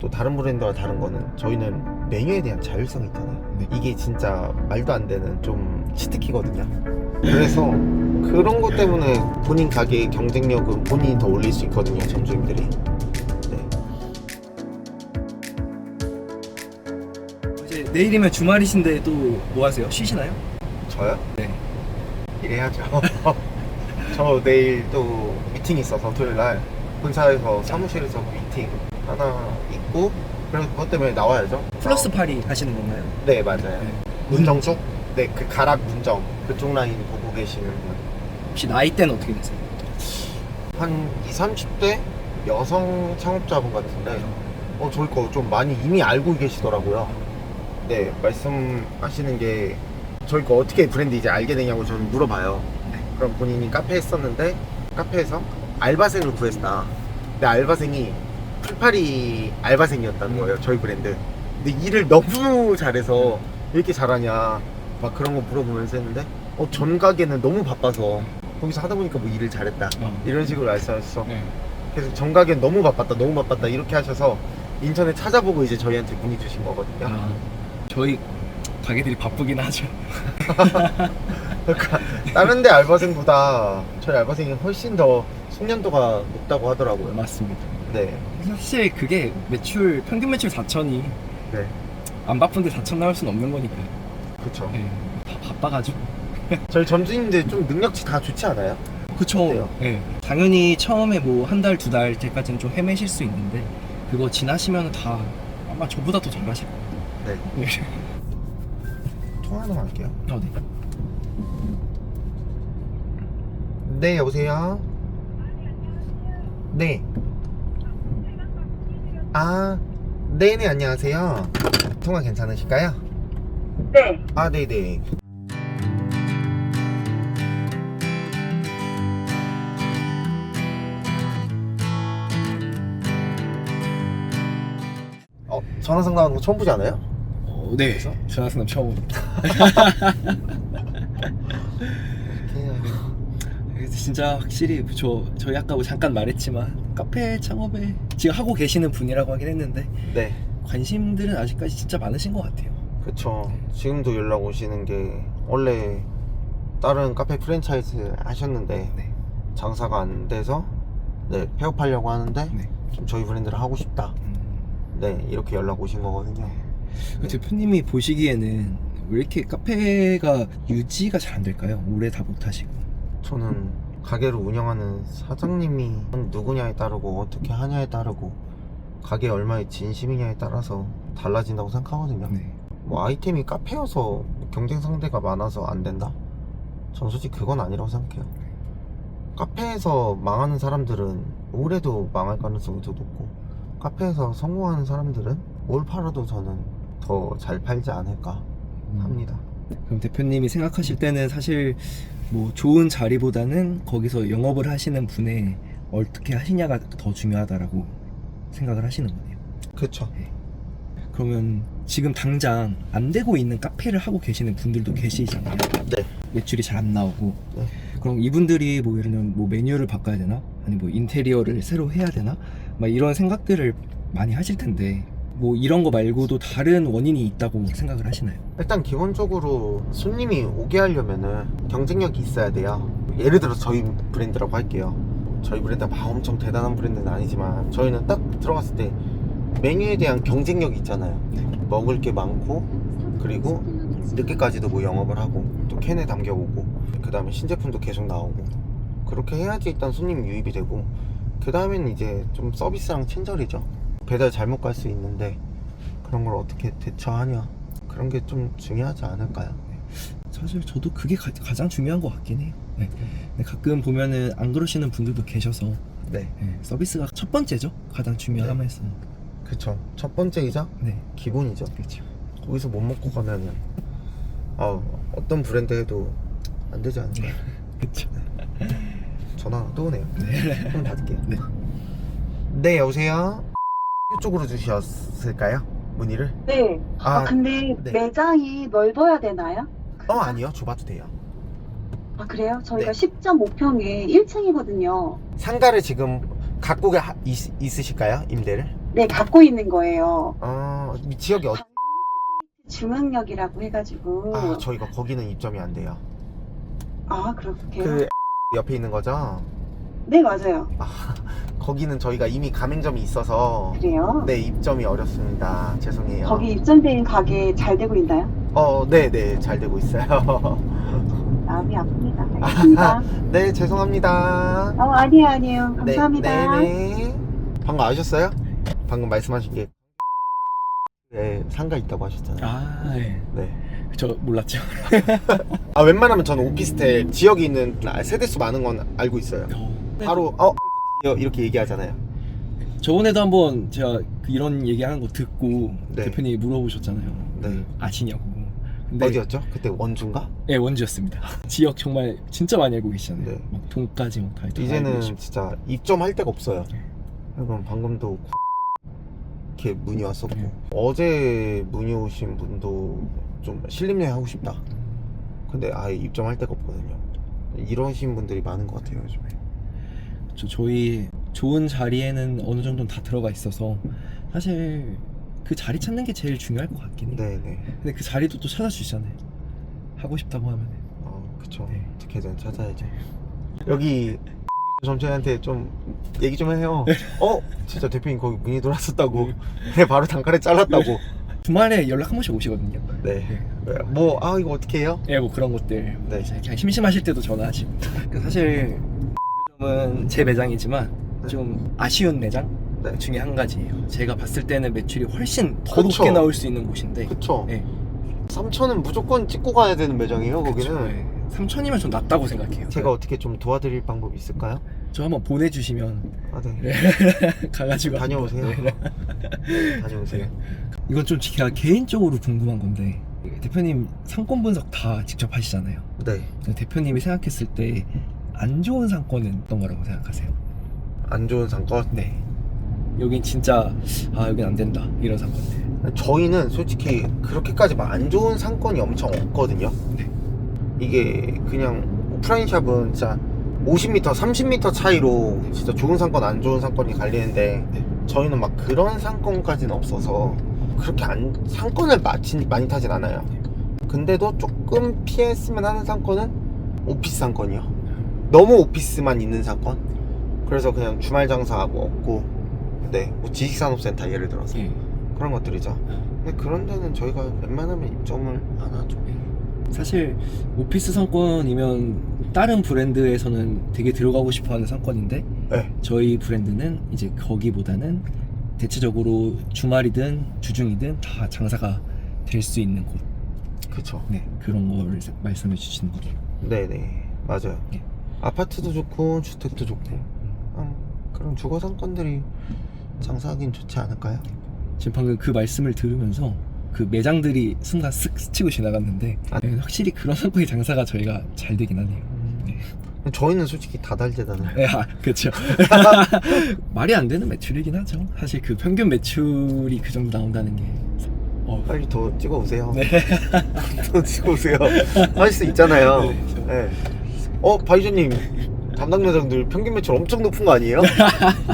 또 다른 브랜드와 다른 거는 저희는 메뉴에 대한 자율성이 있잖아요. 네. 이게 진짜 말도 안 되는 좀 치트키거든요. 그래서 그런 것 때문에 본인 가게의 경쟁력은 본인이 더 올릴 수 있거든요, 점주님들이. 네. 이제 내일이면 주말이신데 또 뭐 하세요? 쉬시나요? 저요? 네. 일해야죠. 저 내일 또 미팅이 있어서 토요일 날 본사에서 사무실에서 미팅 하나 있고, 그래서 그것 때문에 나와야죠. 플러스 파리 하시는 건가요? 네, 맞아요. 네. 문정 쪽? 네, 그 가락 문정 그쪽 라인 보고 계시는 분. 혹시 나이대는 어떻게 되세요? 한 20, 30대 여성 창업자분 같은데 저희 거 좀 많이 이미 알고 계시더라고요. 네, 말씀하시는 게 저희 거 어떻게 브랜드 이제 알게 되냐고 저는 물어봐요. 네. 그럼 본인이 카페 했었는데 카페에서 알바생을 구했다. 근데 알바생이 풀파리 알바생이었다는 거예요, 저희 브랜드. 근데 일을 너무 잘해서 왜 이렇게 잘하냐 막 그런 거 물어보면서 했는데 전 가게는 너무 바빠서 거기서 하다 보니까 뭐 일을 잘했다 이런 식으로 말씀하셔서 네. 그래서 전 가게는 너무 바빴다 이렇게 하셔서 인터넷 찾아보고 이제 저희한테 문의 주신 거거든요. 저희 가게들이 바쁘긴 하죠. 그러니까 다른 데 알바생보다 저희 알바생이 훨씬 더 숙련도가 높다고 하더라고요. 맞습니다. 네. 사실 그게 평균 매출 4천이 네. 안 바쁜데 4천 나올 수는 없는 거니까요. 그쵸. 네. 다 바빠가지고. 저희 점주님들 좀 능력치 다 좋지 않아요? 그쵸. 어때요? 네. 당연히 처음에 뭐 한 달, 두 달 때까지는 좀 헤매실 수 있는데 그거 지나시면 다 아마 저보다 더 잘하실 거예요. 네. 네. 통화 하나만 할게요. 네. 네, 여보세요? 네. 네네, 안녕하세요. 통화 괜찮으실까요? 네. 네네. 전화 상담하는 거 처음 보지 않아요? 네. 그래서? 전화상담 처음으로. 그래서 진짜 확실히 저희 아까 뭐 잠깐 말했지만 카페 창업에 지금 하고 계시는 분이라고 하긴 했는데 네. 관심들은 아직까지 진짜 많으신 것 같아요. 그쵸. 지금도 연락 오시는 게 원래 다른 카페 프랜차이즈 하셨는데 네. 장사가 안 돼서 폐업하려고 하는데 네. 좀 저희 브랜드를 하고 싶다. 네, 이렇게 연락 오신 거거든요. 그 대표님이 보시기에는 왜 이렇게 카페가 유지가 잘 안 될까요? 오래 다 못 하시고. 저는 가게를 운영하는 사장님이 누구냐에 따르고 어떻게 하냐에 따르고 가게에 얼마의 진심이냐에 따라서 달라진다고 생각하거든요. 네. 뭐 아이템이 카페여서 경쟁 상대가 많아서 안 된다? 전 솔직히 그건 아니라고 생각해요. 카페에서 망하는 사람들은 올해도 망할 가능성이 더 높고 카페에서 성공하는 사람들은 뭘 팔아도 저는 더 잘 팔지 않을까 합니다. 그럼 대표님이 생각하실 때는 사실 뭐 좋은 자리보다는 거기서 영업을 하시는 분의 어떻게 하시냐가 더 중요하다라고 생각을 하시는 거네요. 그쵸. 그러면 지금 당장 안 되고 있는 카페를 하고 계시는 분들도 계시잖아요. 네. 매출이 잘 안 나오고. 네. 그럼 이분들이 뭐 예를 들면 뭐 메뉴를 바꿔야 되나? 아니 뭐 인테리어를 새로 해야 되나? 막 이런 생각들을 많이 하실 텐데 뭐 이런 거 말고도 다른 원인이 있다고 생각을 하시나요? 일단 기본적으로 손님이 오게 하려면은 경쟁력이 있어야 돼요. 예를 들어서 저희 브랜드라고 할게요. 저희 브랜드가 막 엄청 대단한 브랜드는 아니지만 저희는 딱 들어갔을 때 메뉴에 대한 경쟁력이 있잖아요. 먹을 게 많고 그리고 늦게까지도 뭐 영업을 하고 또 캔에 담겨오고 그 다음에 신제품도 계속 나오고 그렇게 해야지 일단 손님 유입이 되고 그 다음에는 이제 좀 서비스랑 친절이죠. 배달 잘못 갈 수 있는데 그런 걸 어떻게 대처하냐 그런 게 좀 중요하지 않을까요? 사실 저도 그게 가장 중요한 것 같긴 해요. 네. 근데 가끔 보면은 안 그러시는 분들도 계셔서 네. 서비스가 첫 번째죠. 가장 중요하면서. 그쵸. 첫 번째이자 네. 기본이죠. 그렇죠. 거기서 못 먹고 가면은 어떤 브랜드 해도 안 되지 않을까요? 그렇죠. 전화 또 오네요. 네. 한번 받을게요. 네. 네, 여보세요? 이쪽으로 주셨을까요? 문의를? 네. 근데 네. 매장이 넓어야 되나요? 아니요. 좁아도 돼요. 그래요? 저희가 네. 10.5평에 1층이거든요. 상가를 지금 갖고 있으실까요? 임대를? 네, 갖고 있는 거예요. 아, 지역이 중앙역이라고 해가지고. 아, 저희가 거기는 입점이 안 돼요. 아, 그렇게요? 그 옆에 있는 거죠? 네, 맞아요. 아, 거기는 저희가 이미 가맹점이 있어서 그래요? 네, 입점이 어렵습니다. 죄송해요. 거기 입점된 가게 잘 되고 있나요? 네네, 잘 되고 있어요. 마음이 아픕니다. 알겠습니다. 네, 죄송합니다. 아니에요. 감사합니다. 네네. 방금 아셨어요? 방금 말씀하신 게 네, 상가 있다고 하셨잖아요. 아, 네. 네. 저 몰랐죠. 아, 웬만하면 저는 오피스텔 지역이 있는 세대수 많은 건 알고 있어요. 바로 이렇게 얘기하잖아요. 저번에도 한번 제가 이런 얘기하는 거 듣고 네. 대표님이 물어보셨잖아요. 네. 아시냐고. 근데 어디였죠? 그때 원주인가? 네, 원주였습니다. 지역 정말 진짜 많이 알고 계시잖아요. 네. 막 돈까지 막 다 알고 이제는 계시고. 진짜 입점할 데가 없어요. 네. 그럼 방금도 이렇게 문의 왔었고 네. 어제 문의 오신 분도 좀 신림여행 하고 싶다. 근데 아예 입점할 데가 없거든요. 이러신 분들이 많은 것 같아요, 요즘에. 저희 좋은 자리에는 어느 정도는 다 들어가 있어서 사실 그 자리 찾는 게 제일 중요할 것 같긴 해요. 네네. 근데 그 자리도 또 찾아주시잖아요. 하고 싶다고 하면. 그쵸. 네. 어떻게든 찾아야죠. 여기 점장한테 좀 얘기 좀 해요. 진짜 대표님 거기 문의 들어왔었다고. 네, 바로 단칼에 잘랐다고. 주말에 연락 한 번씩 오시거든요. 네. 이거 어떻게 해요? 네, 뭐 그런 것들. 네. 이제 그냥 심심하실 때도 전화하시고. 사실 점은 제 매장이지만 좀 아쉬운 매장 네. 중에 한 가지예요. 제가 봤을 때는 매출이 훨씬 더 그쵸. 높게 나올 수 있는 곳인데. 그쵸. 네. 3천은 무조건 찍고 가야 되는 매장이에요, 거기는. 네. 3천이면 좀 낮다고 생각해요. 제가 어떻게 좀 도와드릴 방법이 있을까요? 저 한번 보내주시면 네. 가가지고 다녀오세요. 네. 다녀오세요. 이건 좀 제가 개인적으로 궁금한 건데 대표님 상권 분석 다 직접 하시잖아요. 네. 대표님이 생각했을 때 안 좋은 상권은 어떤 거라고 생각하세요? 안 좋은 상권? 네. 여긴 진짜 여긴 안 된다 이런 상권들. 저희는 솔직히 그렇게까지 막 안 좋은 상권이 엄청 없거든요. 네. 이게 그냥 오프라인 샵은 진짜 50m, 30m 차이로 진짜 좋은 상권, 안 좋은 상권이 갈리는데 네. 저희는 막 그런 상권까지는 없어서 그렇게 상권을 많이 타진 않아요. 근데도 조금 피했으면 하는 상권은 오피스 상권이요. 너무 오피스만 있는 상권. 그래서 그냥 주말 장사하고 없고, 네, 뭐 지식산업센터 예를 들어서 예. 그런 것들이죠. 근데 그런 데는 저희가 웬만하면 입점을 안 하죠. 사실 오피스 상권이면 다른 브랜드에서는 되게 들어가고 싶어하는 상권인데 네. 저희 브랜드는 이제 거기보다는 대체적으로 주말이든 주중이든 다 장사가 될 수 있는 곳. 그쵸. 네, 그런 거를 말씀해 주시는 거죠. 네네, 맞아요. 네. 아파트도 좋고 주택도 좋고 그런 주거 상권들이 장사하긴 좋지 않을까요? 지금 방금 그 말씀을 들으면서 그 매장들이 순간 쓱 스치고 지나갔는데 네, 확실히 그런 상권의 장사가 저희가 잘 되긴 하네요. 네. 저희는 솔직히 다달제잖아요. 네, 그렇죠. 말이 안 되는 매출이긴 하죠. 사실 그 평균 매출이 그 정도 나온다는 게 빨리 더 찍어오세요. 네. 더 찍어오세요. 할 수 있잖아요. 네, 네. 바이저님 담당 매장들 평균 매출 엄청 높은 거 아니에요?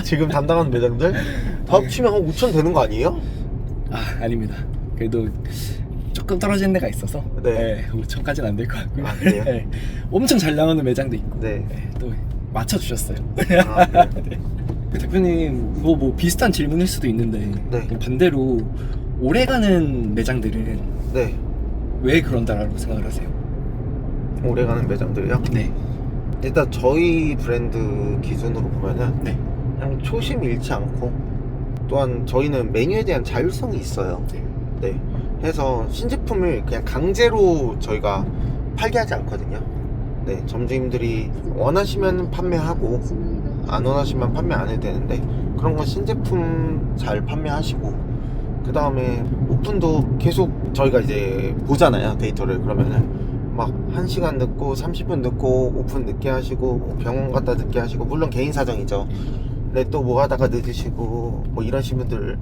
지금 담당하는 매장들 다 합치면 한 5천 되는 거 아니에요? 아닙니다. 그래도 조금 떨어지는 데가 있어서 네. 5천까지는 안 될 것 같고요. 그래요? 네. 엄청 잘 나오는 매장도 있고 네. 또 맞춰주셨어요. 그래요? 네. 대표님 뭐 비슷한 질문일 수도 있는데 네. 반대로 오래가는 매장들은 네. 왜 그런다라고 생각을 하세요? 오래가는 매장들이요? 네. 일단 저희 브랜드 기준으로 보면은 네. 그냥 초심 잃지 않고 또한 저희는 메뉴에 대한 자율성이 있어요. 네. 해서 신제품을 그냥 강제로 저희가 팔게 하지 않거든요. 네. 점주님들이 원하시면 판매하고 안 원하시면 판매 안 해도 되는데 그런 건 신제품 잘 판매하시고 그 다음에 오픈도 계속 저희가 이제 보잖아요, 데이터를. 그러면은 막 1시간 늦고 30분 늦고 오픈 늦게 하시고 병원 갔다 늦게 하시고, 물론 개인 사정이죠. 근데 또 뭐 하다가 늦으시고 뭐 이러신 분들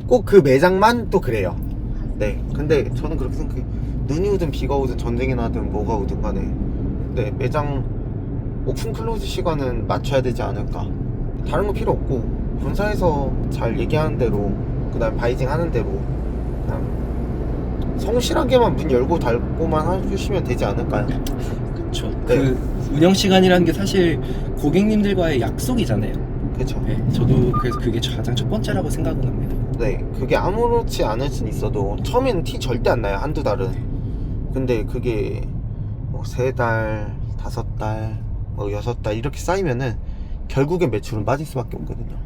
꼭 그 매장만 또 그래요. 네. 근데 저는 그렇게 생각해요. 눈이 오든 비가 오든 전쟁이 나든 뭐가 오든 간에 네, 매장 오픈 클로즈 시간은 맞춰야 되지 않을까. 다른 거 필요 없고 본사에서 잘 얘기하는 대로, 그 다음에 바이징 하는 대로 그냥 성실하게만 문 열고 닫고만 해주시면 되지 않을까요? 그렇죠. 네. 그 운영 시간이라는 게 사실 고객님들과의 약속이잖아요. 그쵸. 네, 저도 그래서 그게 가장 첫 번째라고 생각은 합니다. 네, 그게 아무렇지 않을 순 있어도 처음에는 티 절대 안 나요, 한두 달은. 근데 그게 뭐 3달, 5달, 뭐 6달 이렇게 쌓이면은 결국엔 매출은 빠질 수밖에 없거든요.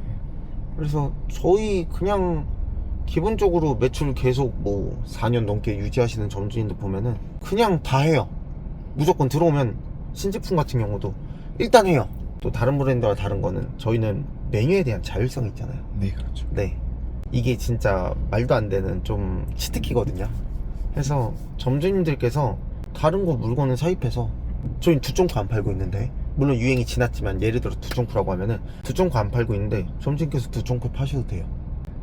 그래서 저희 그냥 기본적으로 매출 계속 뭐 4년 넘게 유지하시는 점주님들 보면은 그냥 다 해요. 무조건 들어오면 신제품 같은 경우도 일단 해요. 또 다른 브랜드와 다른 거는 저희는 메뉴에 대한 자율성이 있잖아요. 네, 그렇죠. 네, 이게 진짜 말도 안 되는 좀 치트키거든요. 그래서 점주님들께서 다른 거 물건을 사입해서 저희는 두쫑코 안 팔고 있는데, 물론 유행이 지났지만 예를 들어 두쫑코라고 하면은 두쫑코 안 팔고 있는데 점주님께서 두쫑코 파셔도 돼요.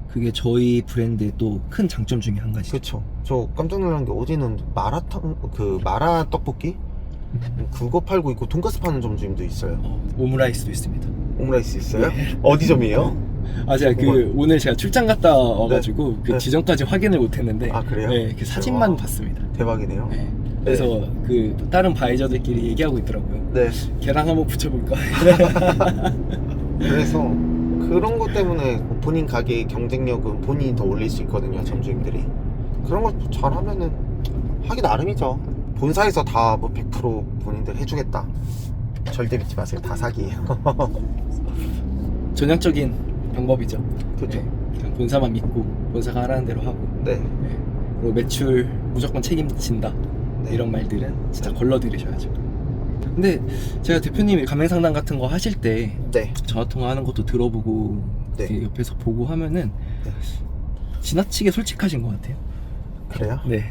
그게 저희 브랜드의 또 큰 장점 중에 한 가지죠. 그쵸. 저 깜짝 놀란 게 어제는 마라탕, 그 마라 떡볶이? 그거 팔고 있고 돈가스 파는 점주님도 있어요. 오므라이스도 있습니다. 오므라이스 있어요? 어디 점이에요? 아, 제가 오늘 제가 출장 갔다 와가지고 그 네. 지점까지 확인을 못했는데, 아, 그래요? 네, 그 사진만 와. 봤습니다. 대박이네요. 네. 그래서 그 다른 바이저들끼리 얘기하고 있더라고요. 네. 계란 한번 붙여볼까? 그래서 그런 것 때문에 본인 가게의 경쟁력은 본인이 더 올릴 수 있거든요, 점주님들이. 그런 걸 잘하면은 하기 나름이죠. 본사에서 다 뭐 100% 본인들 해주겠다, 절대 믿지 마세요. 다 사기예요. 전형적인 방법이죠. 그렇죠. 네, 그냥 본사만 믿고 본사가 하라는 대로 하고, 네. 네. 그리고 매출 무조건 책임진다, 네. 이런 말들은 진짜 걸러들이셔야죠. 근데 제가 대표님이 가맹상담 같은 거 하실 때 네. 전화통화 하는 것도 들어보고 네. 이렇게 옆에서 보고 하면은 네. 지나치게 솔직하신 것 같아요. 그래요? 네,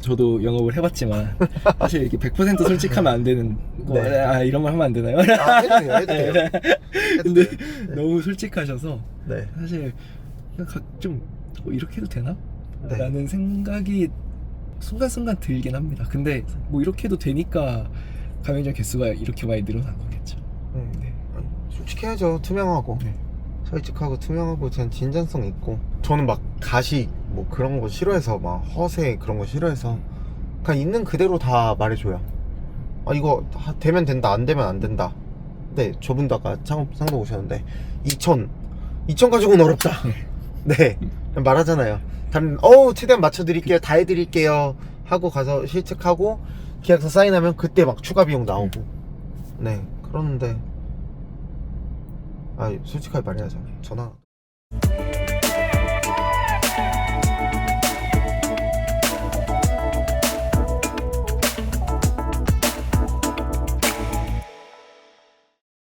저도 영업을 해봤지만 사실 이렇게 100% 솔직하면 안 되는 거, 네. 아, 이런 말 하면 안 되나요? 아, 해도 돼요, 해도 돼요. 해도 근데 돼요. 네. 너무 솔직하셔서 네. 사실 그냥 좀 이렇게 해도 되나? 네. 라는 생각이 순간순간 들긴 합니다. 근데 뭐 이렇게 해도 되니까 가맹점 개수가 이렇게 많이 늘어난 거겠죠. 네. 아니, 솔직해야죠. 투명하고. 네. 솔직하고 투명하고 그냥 진정성 있고. 저는 막 가식 뭐 그런 거 싫어해서, 막 허세 그런 거 싫어해서 그냥 있는 그대로 다 말해줘요. 아, 이거 되면 된다, 안 되면 안 된다. 네, 저분도 아까 상도 오셨는데 2천 가지고는 어렵다. 네, 말하잖아요. 다른 최대한 맞춰드릴게요, 다 해드릴게요 하고 가서 실측하고 계약서 사인하면 그때 막 추가 비용 나오고. 네, 그러는데 솔직하게 말해야죠. 전화